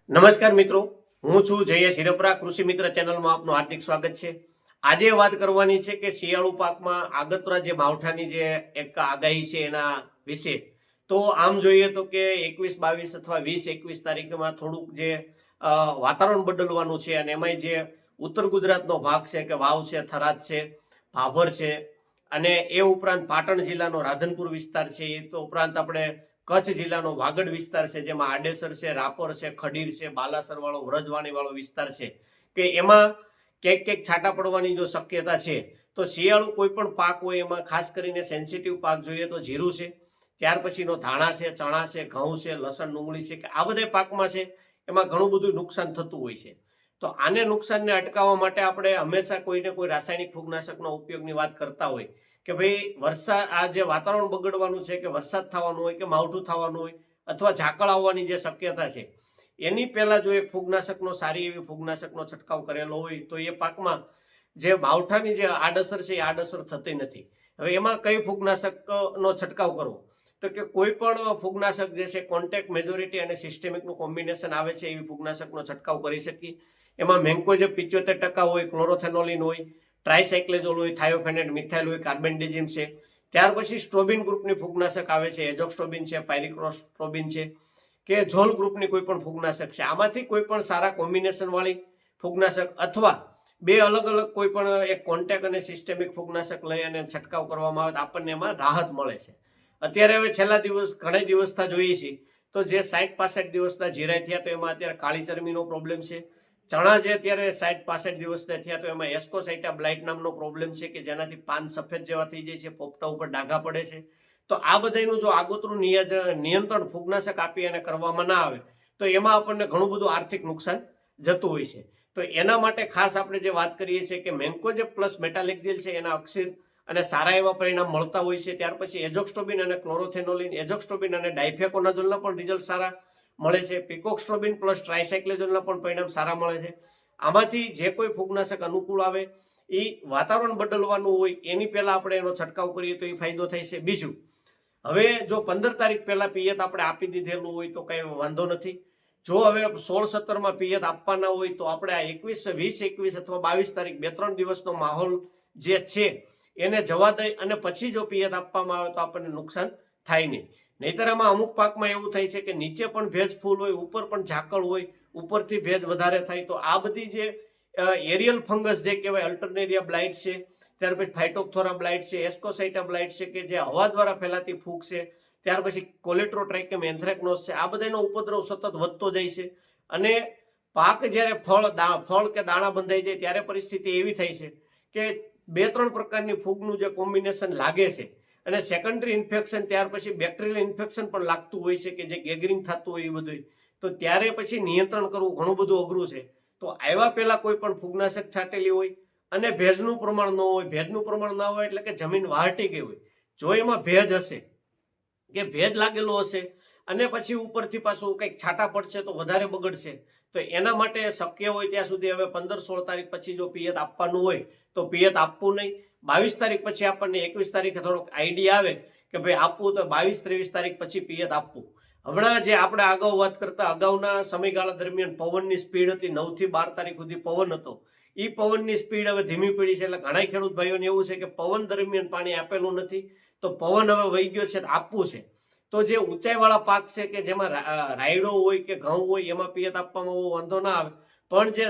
નમસ્કાર મિત્રો, હું છું જયેશ હિરપરા. કૃષિ મિત્ર ચેનલમાં આપનું હાર્દિક સ્વાગત છે. આજે વાત કરવાની છે કે શિયાળુ પાકમાં આગતરા જે માવઠાની જે એક આગાહી છે એના વિશે. તો આમ જોઈએ તો કે 21, 22 અથવા 20, 21 તારીખમાં થોડુંક જે વાતાવરણ બદલવાનું છે, અને એમાંય જે ઉત્તર ગુજરાતનો ભાગ છે કે વાવ છે, થરાદ છે, ભાભર છે, અને એ ઉપરાંત પાટણ જિલ્લાનો રાધનપુર વિસ્તાર છે, એ તો ઉપરાંત આપણે કચ્છ જિલ્લાનો વાગડ વિસ્તાર છે, જેમાં આડેસર છે, રાપર છે, ખડીર છે, બાલાસર વાળો, વ્રજવાણી વાળો વિસ્તાર છે, કે એમાં ક્યાંક છાંટા પડવાની જો શક્યતા છે. તો શિયાળુ કોઈ પણ પાક હોય એમાં ખાસ કરીને સેન્સિટિવ પાક જોઈએ તો જીરું છે, ત્યાર પછીનો ધાણા છે, ચણા છે, ઘઉં છે, લસણ, ડુંગળી છે, કે આ બધા પાકમાં છે એમાં ઘણું બધું નુકસાન થતું હોય છે. તો આને નુકસાનને અટકાવવા માટે આપણે હંમેશા કોઈને કોઈ રાસાયણિક ફૂગનાશકનો ઉપયોગની વાત કરતા હોય કે ભાઈ વરસાદ, આ જે વાતાવરણ બગડવાનું છે, કે વરસાદ થવાનું હોય કે માવઠું થવાનું હોય અથવા ઝાકળ આવવાની જે શક્યતા છે, એની પહેલા જો એક ફૂગનાશકનો, સારી એવી ફૂગનાશકનો છંટકાવ કરેલો હોય તો એ પાકમાં જે માવઠાની જે આડઅસર છે એ આડઅસર થતી નથી. હવે એમાં કઈ ફૂગનાશકનો છંટકાવ કરવો, તો કે કોઈ પણ ફૂગનાશક જે છે કોન્ટેક્ટ, મેજોરિટી અને સિસ્ટેમિકનું કોમ્બિનેશન આવે છે એવી ફૂગનાશકનો છંટકાવ કરી શકીએ. એમાં મેન્કોજેબ 75% હોય, ક્લોરોથેનોલિન હોય, ટ્રાયસાઇક્લેઝોલ હોય, થાયોફેનેટ, મિથાઇલ હોય, કાર્બેન્ડિઝિમ છે. ત્યાર પછી સ્ટ્રોબિન ગ્રુપની ફૂગનાશક આવે છે, એઝોક્સ્ટ્રોબિન છે, પાયરિક્લોસ્ટ્રોબિન છે, કે ઝોલ ગ્રુપની કોઈ પણ ફૂગનાશક છે. આમાંથી કોઈ પણ સારા કોમ્બિનેશન વાળી ફૂગનાશક અથવા બે અલગ અલગ કોઈ પણ એક કોન્ટેક્ટ અને સિસ્ટેમિક ફૂગનાશક લઈ અને છંટકાવ કરવામાં આવે તો આપણને એમાં રાહત મળે છે. અત્યારે હવે છેલ્લા ઘણા દિવસથી જોઈએ છીએ તો જે 60-65 દિવસના જીરાય થયા તો એમાં અત્યારે કાળી ચરમીનો પ્રોબ્લેમ છે. ચણા જે અત્યારે 60-65 દિવસના થયા તો એમાં એસ્કોસાઇટા બ્લાઇટ નામનો પ્રોબ્લેમ છે, કે જેનાથી પાન સફેદ જેવા થઈ જાય છે, પોપટા ઉપર ડાઘા પડે છે. તો આ બધાનું જો આગોતરું નિયંત્રણ ફૂગનાશક આપી અને કરવામાં ના આવે તો એમાં આપણને ઘણું બધું આર્થિક નુકસાન જતું હોય છે. તો એના માટે ખાસ આપણે જે વાત કરીએ છીએ કે મેન્કોજેબ પ્લસ મેટાલેક્ઝિલ છે, એના અક્ષીર અને સારા એવા પરિણામ મળતા હોય છે. ત્યાર પછી એઝોક્સ્ટ્રોબિન અને ક્લોરોથેનોલિન, એઝોક્સ્ટ્રોબિન અને ડાયફેકોનાઝોલના પણ રિઝલ્ટ સારા મળે છે. પિકોક્સ્ટ્રોબિન પ્લસ ટ્રાયસાઇક્લેઝોલના પણ પરિણામ સારા મળે છે. આમાંથી જે કોઈ ફૂગનાશક અનુકૂળ આવે, એ વાતાવરણ બદલવાનું હોય એની પહેલા આપણે એનો છંટકાવ કરીએ તો એ ફાયદો થાય છે. બીજું, હવે જો 15 તારીખ પહેલા પિયત આપણે આપી દીધેલું હોય તો કઈ વાંધો નથી. જો હવે 16-17માં પિયત આપવાના હોય તો આપણે આ 21, 20, 21 અથવા 22 તારીખ 2-3 દિવસનો માહોલ જે છે એને જવા દઈ અને પછી જો પિયત આપવામાં આવે તો આપણને નુકસાન થાય નહીં. નહીતર આમાં અમુક પાકમાં એવું થાય છે કે નીચે પણ ભેજ ફૂલ હોય, ઉપર પણ ઝાકળ હોય, ઉપરથી ભેજ વધારે થાય. તો આ બધી જે એરિયલ ફંગસ જે કહેવાય, અલ્ટરનેરિયા બ્લાઇટ છે, ત્યાર પછી ફાઇટોપ્થોરા બ્લાઇટ છે, એસ્કોસાઇટા બ્લાઇટ છે, કે જે હવા દ્વારા ફેલાતી ફૂગ છે, ત્યાર પછી કોલેટ્રોટ્રાઇકમ એન્થ્રેક્નોસ છે, આ બધાનો ઉપદ્રવ સતત વધતો જાય છે. અને પાક જ્યારે ફળ કે દાણા બંધાઈ જાય ત્યારે પરિસ્થિતિ એવી થાય છે કે 2-3 પ્રકારની ફૂગનું જે કોમ્બિનેશન લાગે છે, અને સેકન્ડરી ઇન્ફેક્શન, ત્યાર પછી બેક્ટેરિયલ ઇન્ફેક્શન પણ લાગતું હોય છે, કે જે ગેગરિંગ થતું હોય એ બધું. તો ત્યારે પછી નિયંત્રણ કરવું ઘણું બધું અઘરું છે. તો આવ્યા પહેલા કોઈ પણ ફૂગનાશક છાંટેલી હોય અને ભેજનું પ્રમાણ ન હોય, ભેજનું પ્રમાણ ના હોય એટલે કે જમીન વાહટી ગઈ હોય, જો એમાં ભેજ હશે કે ભેજ લાગેલો હશે અને પછી ઉપરથી પાછું કંઈક છાંટા પડશે તો વધારે બગડશે. તો એના માટે શક્ય હોય ત્યાં સુધી હવે 15-16 તારીખ પછી જો પિયત આપવાનું હોય તો પિયત આપવું નહીં. 22 તારીખ પછી આપણને 21 તારીખે થોડોક આઈડિયા આવે કે ભાઈ આપવું તો 22-23 તારીખ પછી પિયત આપવું. હમણાં જે આપણે અગાઉ વાત કરતા, અગાઉના સમયગાળા દરમિયાન પવનની સ્પીડ હતી 9 થી 12 તારીખ સુધી પવન હતો, એ પવનની સ્પીડ હવે ધીમી પડી છે. એટલે ઘણા ખેડૂત ભાઈઓને એવું છે કે પવન દરમિયાન પાણી આપેલું નથી, તો પવન હવે વહી ગયો છે, આપવું છે. તો જે ઊંચાઈવાળા પાક છે કે જેમાં રાયડો હોય કે ઘઉં હોય એમાં પિયત આપવામાં વાંધો ના આવે. પણ જે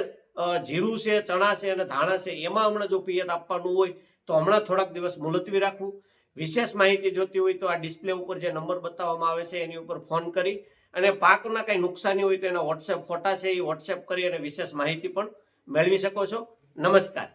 જીરું છે, ચણા છે અને ધાણા છે એમાં હમણાં જો પિયત આપવાનું હોય તો હમણાં થોડાક દિવસ મુલતવી રાખવું. વિશેષ માહિતી જોતી હોય તો આ ડિસ્પ્લે ઉપર જે નંબર બતાવવામાં આવે છે એની ઉપર ફોન કરી અને પાકના કંઈ નુકસાની હોય તો એના વોટ્સએપ ફોટા છે એ વોટ્સએપ કરી અને વિશેષ માહિતી પણ મેળવી શકો છો. નમસ્કાર.